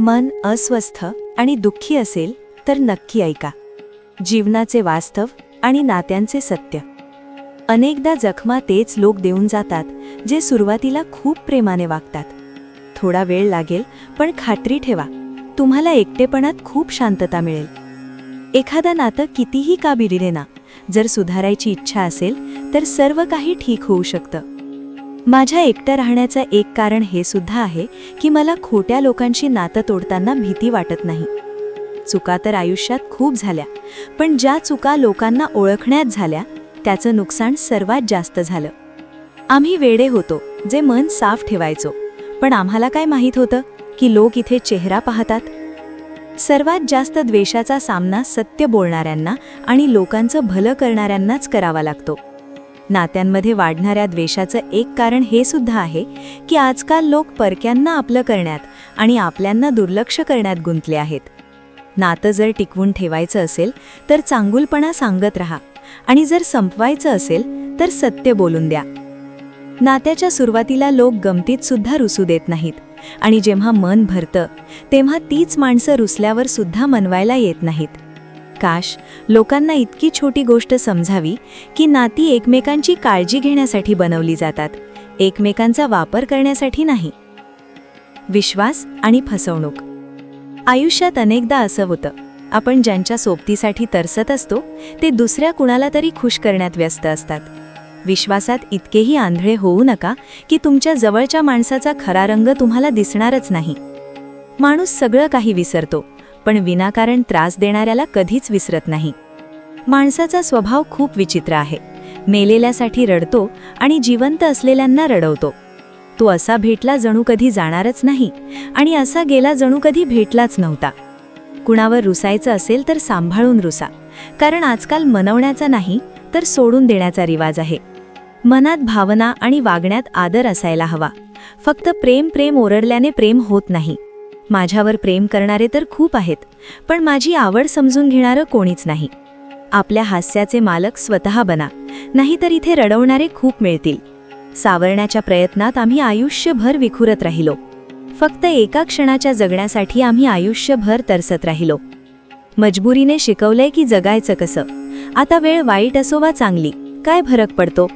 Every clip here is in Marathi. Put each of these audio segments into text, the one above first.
मन अस्वस्थ आणि दुःखी असेल तर नक्की ऐका. जीवनाचे वास्तव आणि नात्यांचे सत्य. अनेकदा जखमा तेच लोक देऊन जातात जे सुरुवातीला खूप प्रेमाने वागतात. थोडा वेळ लागेल, पण खात्री ठेवा, तुम्हाला एकटेपणात खूप शांतता मिळेल. एखादं नातं कितीही का बिघडेना, जर सुधारायची इच्छा असेल तर सर्व काही ठीक होऊ शकतं. माझ्या एकटं राहण्याचं एक कारण हे सुद्धा आहे की मला खोट्या लोकांशी नातं तोडताना भीती वाटत नाही. चुका तर आयुष्यात खूप झाल्या, पण ज्या चुका लोकांना ओळखण्यात झाल्या त्याचं नुकसान सर्वात जास्त झालं. आम्ही वेडे होतो जे मन साफ ठेवायचो, पण आम्हाला काय माहीत होतं की लोक इथे चेहरा पाहतात. सर्वात जास्त द्वेषाचा सामना सत्य बोलणाऱ्यांना आणि लोकांचं भलं करणाऱ्यांनाच करावा लागतो. नात्यांमध्ये वाढणाऱ्या द्वेषाचं एक कारण हे सुद्धा आहे की आजकाल लोक परक्यांना आपलं करण्यात आणि आपल्यांना दुर्लक्ष करण्यात गुंतले आहेत. नातं जर टिकवून ठेवायचं असेल तर चांगुलपणा सांगत राहा, आणि जर संपवायचं असेल तर सत्य बोलून द्या. नात्याच्या सुरुवातीला लोक गमतीत सुद्धा रुसू देत नाहीत, आणि जेव्हा मन भरतं तेव्हा तीच माणसं रुसल्यावर सुद्धा मनवायला येत नाहीत. काश लोकांना इतकी छोटी गोष्ट समजावी की नाती एकमेकांची काळजी घेण्यासाठी बनवली जातात, एकमेकांचा वापर करण्यासाठी नाही. विश्वास आणि फसवणूक. आयुष्यात अनेकदा असं होतं, आपण ज्यांच्या सोबतीसाठी तरसत असतो ते दुसऱ्या कुणाला तरी खुश करण्यात व्यस्त असतात. विश्वासात इतकेही आंधळे होऊ नका की तुमच्या जवळच्या माणसाचा खरा रंग तुम्हाला दिसणारच नाही. माणूस सगळं काही विसरतो, पण विनाकारण त्रास देणाऱ्याला कधीच विसरत नाही. माणसाचा स्वभाव खूप विचित्र आहे. मेलेल्यासाठी रडतो आणि जिवंत असलेल्यांना रडवतो. तो असा भेटला जणू कधी जाणारच नाही, आणि असा गेला जणू कधी भेटलाच नव्हता. कुणावर रुसायचं असेल तर सांभाळून रुसा, कारण आजकाल मनवण्याचा नाही तर सोडून देण्याचा रिवाज आहे. मनात भावना आणि वागण्यात आदर असायला हवा. फक्त प्रेम ओरडल्याने प्रेम होत नाही. माझ्यावर प्रेम करणारे तर खूप आहेत, पण माझी आवड समजून घेणारं कोणीच नाही. आपल्या हास्याचे मालक स्वतः बना, नाहीतर इथे रडवणारे खूप मिळतील. सावरण्याच्या प्रयत्नात आम्ही आयुष्यभर विखुरत राहिलो. फक्त एका क्षणाच्या जगण्यासाठी आम्ही आयुष्यभर तरसत राहिलो. मजबुरीने शिकवलंय की जगायचं कसं. आता वेळ वाईट असो वा चांगली, काय फरक पडतो.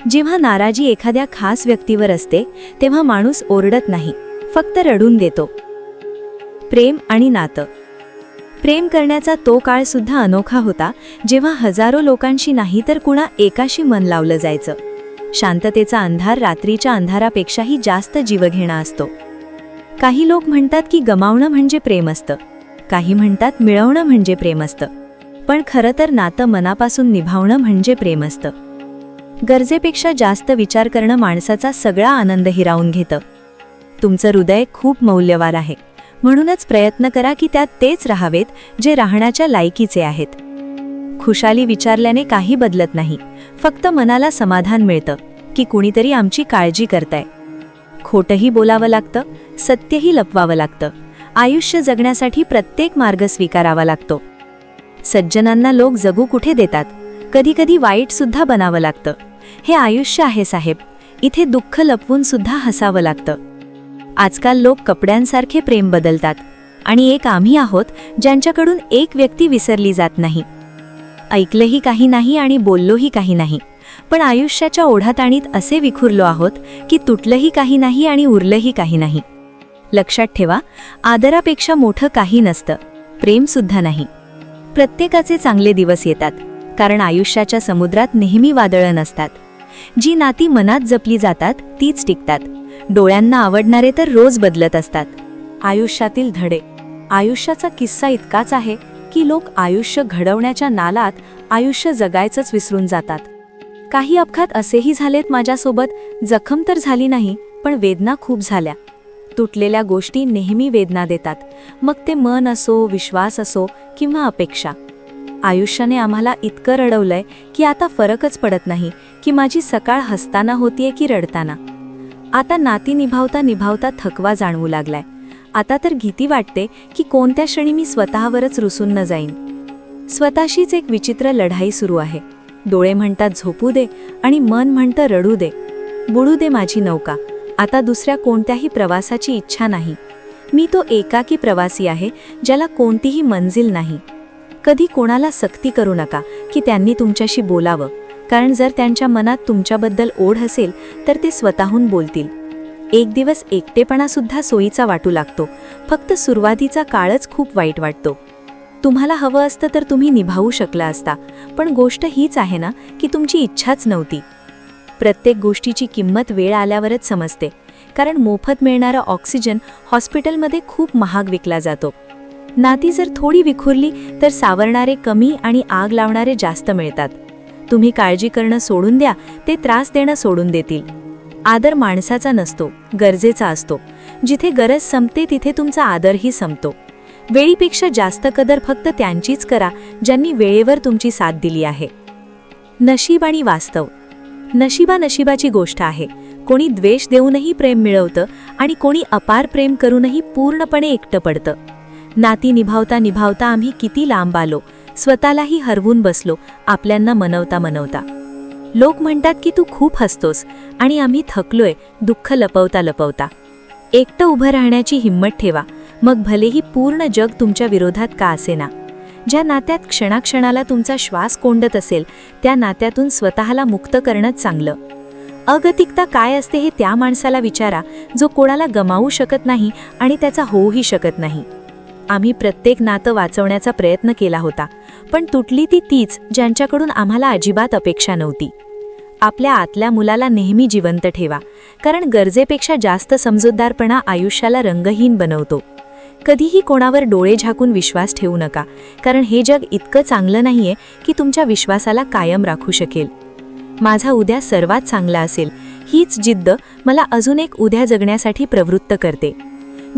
जेव्हा नाराजी एखाद्या खास व्यक्तीवर असते तेव्हा माणूस ओरडत नाही, फक्त रडून देतो. प्रेम आणि नातं. प्रेम करण्याचा तो काळ सुद्धा अनोखा होता जेव्हा हजारो लोकांशी नाही तर कुणा एकाशी मन लावलं जायचं. शांततेचा अंधार रात्रीच्या अंधारापेक्षाही जास्त जीवघेणा असतो. काही लोक म्हणतात की गमावणं म्हणजे प्रेम असतं, काही म्हणतात मिळवणं म्हणजे प्रेम असतं, पण खरं तर नातं मनापासून निभावणं म्हणजे प्रेम असतं. गरजेपेक्षा जास्त विचार करणं माणसाचा सगळा आनंद हिरावून घेतं. तुमचं हृदय खूप मौल्यवान आहे, म्हणूनच प्रयत्न करा की त्यात तेच राहावेत जे राहण्याच्या लायकीचे आहेत. खुशाली विचारल्याने काही बदलत नाही, फक्त मनाला समाधान मिळतं की कुणीतरी आमची काळजी करताय. खोटंही बोलावं लागतं, सत्यही लपवावं लागतं. आयुष्य जगण्यासाठी प्रत्येक मार्ग स्वीकारावा लागतो. सज्जनांना लोक जगू कुठे देतात, कधी कधी वाईट सुद्धा बनावं लागतं. हे आयुष्य आहे साहेब, इथे दुःख लपवून सुद्धा हसावं लागतं. आजकाल लोक कपड्यांसारखे प्रेम बदलतात, आणि एक आम्ही आहोत ज्यांच्याकडून एक व्यक्ती विसरली जात नाही. ऐकलंही काही नाही आणि बोललोही काही नाही, पण आयुष्याच्या ओढाताणीत असे विखुरलो आहोत की तुटलंही काही नाही आणि उरलंही काही नाही. लक्षात ठेवा, आदरापेक्षा मोठं काही नसतं, प्रेम सुद्धा नाही. प्रत्येकाचे चांगले दिवस येतात, कारण आयुष्याच्या समुद्रात नेहमी वादळं नसतात. जी नाती मनात जपली जातात तीच टिकतात. डोळ्यांना आवडणारे तर रोज बदलत असतात. आयुष्यातील धडे. आयुष्याचा किस्सा इतकाच आहे की लोक आयुष्य घडवण्याच्या नालात आयुष्य जगायचंच विसरून जातात. काही अपघात असेही झालेत माझ्यासोबत. जखम तर झाली नाही, पण वेदना खूप झाल्या. तुटलेल्या गोष्टी नेहमी वेदना देतात, मग ते मन असो, विश्वास असो किंवा अपेक्षा. आयुष्याने आम्हाला इतकं रडवलंय की आता फरकच पडत नाही की माझी सकाळ हसताना होतीये की रडताना. आता नाती निभावता निभावता थकवा जाणवू लागलाय. आता तर भीती वाटते की कोणत्या क्षणी मी स्वतःवरच रुसून न जाईन. स्वतःशीच एक विचित्र लढाई सुरू आहे. डोळे म्हणतात झोपू दे आणि मन म्हणतं रडू दे. बुडू दे माझी नौका. आता दुसऱ्या कोणत्याही प्रवासाची इच्छा नाही. मी तो एकाकी प्रवासी आहे ज्याला कोणतीही मंजिल नाही. कधी कोणाला सक्ती करू नका की त्यांनी तुमच्याशी बोलावं, कारण जर त्यांच्या मनात तुमच्याबद्दल ओढ असेल तर ते स्वतःहून बोलतील. एक दिवस एकटेपणासुद्धा सोयीचा वाटू लागतो, फक्त सुरुवातीचा काळच खूप वाईट वाटतो. तुम्हाला हवं असतं तर तुम्ही निभावू शकला असता, पण गोष्ट हीच आहे ना की तुमची इच्छाच नव्हती. प्रत्येक गोष्टीची किंमत वेळ आल्यावरच समजते, कारण मोफत मिळणारा ऑक्सिजन हॉस्पिटलमध्ये खूप महाग विकला जातो. नाती जर थोडी विखुरली तर सावरणारे कमी आणि आग लावणारे जास्त मिळतात. तुम्ही काळजी करणं सोडून द्या, ते त्रास देणं सोडून देतील. आदर माणसाचा नसतो, गरजेचा असतो. जिथे गरज संपते तिथे तुमचा आदरही संपतो. वेळीपेक्षा जास्त कदर फक्त त्यांचीच करा ज्यांनी वेळेवर तुमची साथ दिली आहे. नशीब आणि वास्तव. नशिबाची गोष्ट आहे. कोणी द्वेष देऊनही प्रेम मिळवतं आणि कोणी अपार प्रेम करूनही पूर्णपणे एकटं पडतं. नाती निभावता निभावता आम्ही किती लांब आलो, स्वतःलाही हरवून बसलो आपल्यांना मनवता. लोक म्हणतात की तू खूप हसतोस, आणि आम्ही थकलोय दुःख लपवता. एकटं उभं राहण्याची हिंमत ठेवा, मग भलेही पूर्ण जग तुमच्या विरोधात का असेना. ज्या नात्यात क्षणाक्षणाला तुमचा श्वास कोंडत असेल त्या नात्यातून स्वतःला मुक्त करणंच चांगलं. अगतिकता काय असते हे त्या माणसाला विचारा जो कोणाला गमावू शकत नाही आणि त्याचा होऊही शकत नाही. आम्ही प्रत्येक नातं वाचवण्याचा प्रयत्न केला होता, पण तुटली ती तीच ज्यांच्याकडून आम्हाला अजिबात अपेक्षा नव्हती. आपल्या आतल्या मुलाला नेहमी जिवंत ठेवा, कारण गरजेपेक्षा जास्त समजूतदारपणा आयुष्याला रंगहीन बनवतो. कधीही कोणावर डोळे झाकून विश्वास ठेवू नका, कारण हे जग इतकं चांगलं नाहीये की तुमच्या विश्वासाला कायम राखू शकेल. माझा उद्या सर्वात चांगला असेल हीच जिद्द मला अजून एक उद्या जगण्यासाठी प्रवृत्त करते.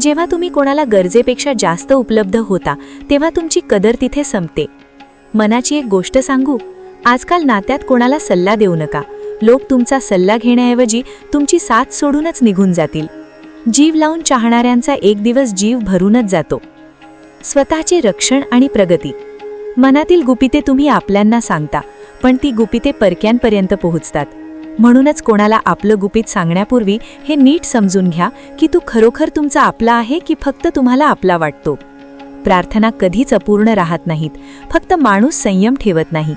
जेव्हा तुम्ही कोणाला गरजेपेक्षा जास्त उपलब्ध होता तेव्हा तुमची कदर तिथे संपते. मनाची एक गोष्ट सांगू, आजकाल नात्यात कोणाला सल्ला देऊ नका. लोक तुमचा सल्ला घेण्याऐवजी तुमची साथ सोडूनच निघून जातील. जीव लावून चाहणाऱ्यांचा एक दिवस जीव भरूनच जातो. स्वतःचे रक्षण आणि प्रगती. मनातील गुपिते तुम्ही आपल्यांना सांगता, पण ती गुपिते परक्यांपर्यंत पोहोचतात. म्हणूनच कोणाला आपलं गुपित सांगण्यापूर्वी हे नीट समजून घ्या की तू खरोखर तुमचा आपला आहे की फक्त तुम्हाला आपला वाटतो. प्रार्थना कधीच अपूर्ण राहत नाहीत, फक्त माणूस संयम ठेवत नाही.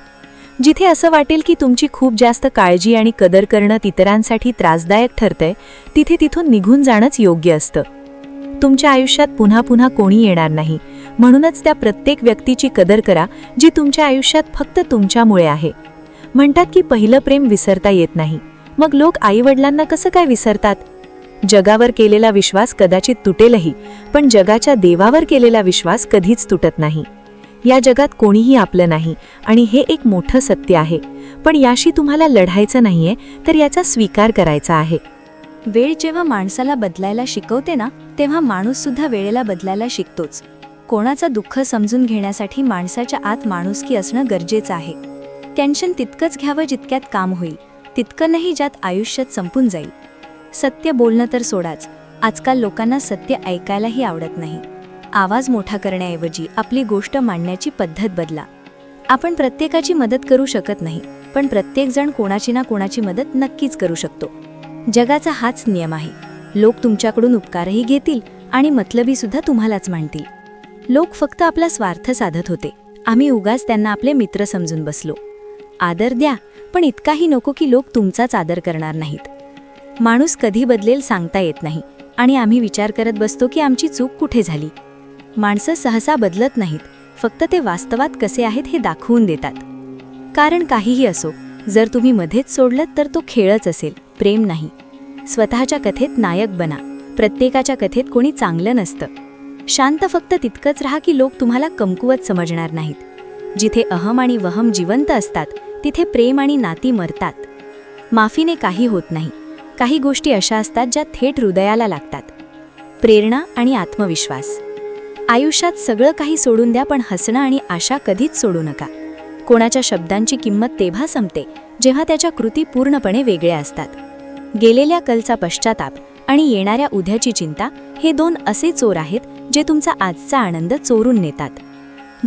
जिथे असं वाटेल की तुमची खूप जास्त काळजी आणि कदर करणं इतरांसाठी त्रासदायक ठरतंय, तिथे तिथून निघून जाणंच योग्य असतं. तुमच्या आयुष्यात पुन्हा पुन्हा कोणी येणार नाही, म्हणूनच त्या प्रत्येक व्यक्तीची कदर करा जी तुमच्या आयुष्यात फक्त तुमच्यामुळे आहे. म्हणतात की पहिलं प्रेम विसरता येत नाही, मग लोक आईवडिलांना कसं काय विसरतात? जगावर केलेला विश्वास कदाचित तुटेलही, पण जगाच्या देवावर केलेला विश्वास कधीच तुटत नाही. या जगात कोणीही आपलं नाही आणि हे एक मोठं सत्य आहे, पण याशी तुम्हाला लढायचं नाहीये, तर याचा स्वीकार करायचा आहे. वेळ जेव्हा माणसाला बदलायला शिकवते ना, तेव्हा माणूस सुद्धा वेळेला बदलायला शिकतोच. कोणाचं दुःख समजून घेण्यासाठी माणसाच्या आत माणुसकी असणं गरजेचं आहे. टेन्शन तितकंच घ्यावं जितक्यात काम होईल, तितकं नाही ज्यात आयुष्यात संपून जाईल. सत्य बोलणं तर सोडाच, आजकाल लोकांना सत्य ऐकायलाही आवडत नाही. आवाज मोठा करण्याऐवजी आपली गोष्ट मांडण्याची पद्धत बदला. आपण प्रत्येकाची मदत करू शकत नाही, पण प्रत्येकजण कोणाची ना कोणाची मदत नक्कीच करू शकतो. जगाचा हाच नियम आहे. लोक तुमच्याकडून उपकारही घेतील आणि मतलबी सुद्धा तुम्हालाच मानतील. लोक फक्त आपला स्वार्थ साधत होते, आम्ही उगाच त्यांना आपले मित्र समजून बसलो. आदर द्या, पण इतकाही नको की लोक तुमचाच आदर करणार नाहीत. माणूस कधी बदलेल सांगता येत नाही, आणि आम्ही विचार करत बसतो की आमची चूक कुठे झाली. माणसं सहसा बदलत नाहीत, फक्त ते वास्तवात कसे आहेत हे दाखवून देतात. कारण काहीही असो, जर तुम्ही मध्येच सोडलत तर तो खेळच असेल, प्रेम नाही. स्वतःच्या कथेत नायक बना. प्रत्येकाच्या कथेत कोणी चांगलं नसतं. शांत फक्त तितकंच राहा की लोक तुम्हाला कमकुवत समजणार नाहीत. जिथे अहम आणि वहम जिवंत असतात तिथे प्रेम आणि नाती मरतात. माफीने काही होत नाही. काही गोष्टी अशा असतात ज्या थेट हृदयाला लागतात. प्रेरणा आणि आत्मविश्वास. आयुष्यात सगळं काही सोडून द्या, पण हसणं आणि आशा कधीच सोडू नका. कोणाच्या शब्दांची किंमत तेव्हा संपते जेव्हा त्याच्या कृती पूर्णपणे वेगळ्या असतात. गेलेल्या कलचा पश्चाताप आणि येणाऱ्या उद्याची चिंता हे दोन असे चोर आहेत जे तुमचा आजचा आनंद चोरून नेतात.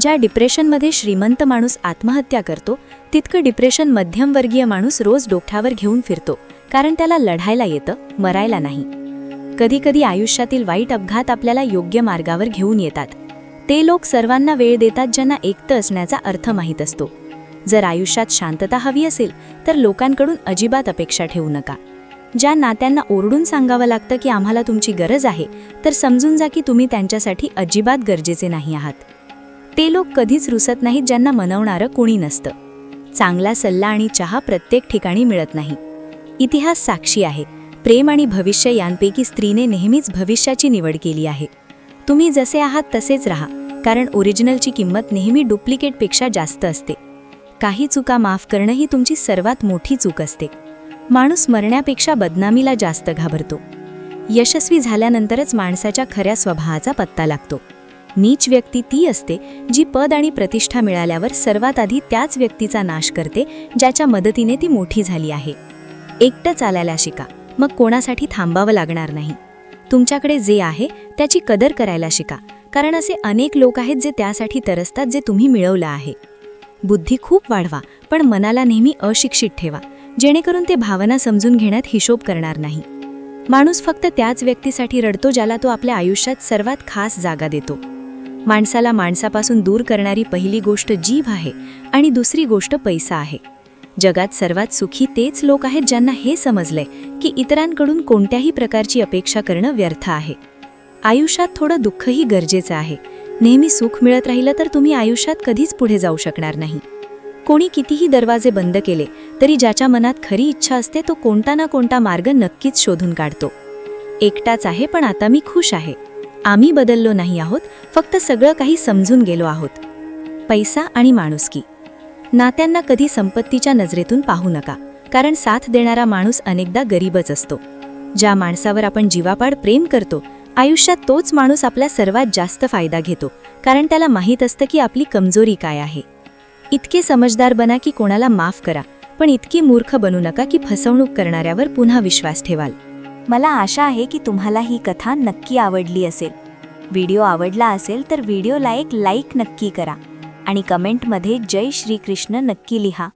ज्या डिप्रेशनमध्ये श्रीमंत माणूस आत्महत्या करतो, तितकं डिप्रेशन मध्यमवर्गीय माणूस रोज डोक्यावर घेऊन फिरतो, कारण त्याला लढायला येतं, मरायला नाही. कधीकधी आयुष्यातील वाईट अपघात आपल्याला योग्य मार्गावर घेऊन येतात. ते लोक सर्वांना वेळ देतात ज्यांना एकटं असण्याचा अर्थ माहीत असतो. जर आयुष्यात शांतता हवी असेल तर लोकांकडून अजिबात अपेक्षा ठेवू नका. ज्या नात्यांना ओरडून सांगावं लागतं की आम्हाला तुमची गरज आहे, तर समजून जा की तुम्ही त्यांच्यासाठी अजिबात गरजेचे नाही आहात. ते लोक कधीच रुसत नाहीत ज्यांना मनवणारं कोणी नसतं. चांगला सल्ला आणि चहा प्रत्येक ठिकाणी मिळत नाही. इतिहास साक्षी आहे. प्रेम आणि भविष्य यांपैकी स्त्रीने नेहमीच भविष्याची निवड केली आहे. तुम्ही जसे आहात तसेच राहा, कारण ओरिजिनलची किंमत नेहमी डुप्लिकेटपेक्षा जास्त असते. काही चुका माफ करणं ही तुमची सर्वात मोठी चूक असते. माणूस मरण्यापेक्षा बदनामीला जास्त घाबरतो. यशस्वी झाल्यानंतरच माणसाच्या खऱ्या स्वभावाचा पत्ता लागतो. नीच व्यक्ती ती असते जी पद आणि प्रतिष्ठा मिळाल्यावर सर्वात आधी त्याच व्यक्तीचा नाश करते ज्याच्या मदतीने ती मोठी झाली आहे. एकटं चालायला शिका, मग कोणासाठी थांबावं लागणार नाही. तुमच्याकडे जे आहे त्याची कदर करायला शिका, कारण असे अनेक लोक आहेत जे त्यासाठी तरसतात जे तुम्ही मिळवलं आहे. बुद्धी खूप वाढवा, पण मनाला नेहमी अशिक्षित ठेवा, जेणेकरून ते भावना समजून घेण्यात हिशोब करणार नाही. माणूस फक्त त्याच व्यक्तीसाठी रडतो ज्याला तो आपल्या आयुष्यात सर्वात खास जागा देतो. माणसाला माणसापासून दूर करणारी पहिली गोष्ट जीभ आहे आणि दुसरी गोष्ट पैसा आहे. जगात सर्वात सुखी तेच लोक आहेत ज्यांना हे समजलंय की इतरांकडून कोणत्याही प्रकारची अपेक्षा करणं व्यर्थ आहे. आयुष्यात थोडं दुःखही गरजेचं आहे. नेहमी सुख मिळत राहिलं तर तुम्ही आयुष्यात कधीच पुढे जाऊ शकणार नाही. कोणी कितीही दरवाजे बंद केले तरी ज्याच्या मनात खरी इच्छा असते तो कोणता ना कोणता मार्ग नक्कीच शोधून काढतो. एकटाच आहे पण आता मी खुश आहे. आम्ही बदललो नाही आहोत, फक्त सगळं काही समजून गेलो आहोत. पैसा आणि माणुसकी. नात्यांना कधी संपत्तीच्या नजरेतून पाहू नका, कारण साथ देणारा माणूस अनेकदा गरीबच असतो. ज्या माणसावर आपण जीवापाड प्रेम करतो, आयुष्यात तोच माणूस आपला सर्वात जास्त फायदा घेतो, कारण त्याला माहीत असतं की आपली कमजोरी काय आहे. इतके समजदार बना की कोणाला माफ करा, पण इतकी मूर्ख बनू नका की फसवणूक करणाऱ्यावर पुन्हा विश्वास ठेवाल. मला आशा आहे की तुम्हाला ही कथा नक्की आवडली असेल. व्हिडिओ आवडला असेल तर व्हिडिओला एक लाईक नक्की करा आणि कमेंटमध्ये जय श्री कृष्ण नक्की लिहा.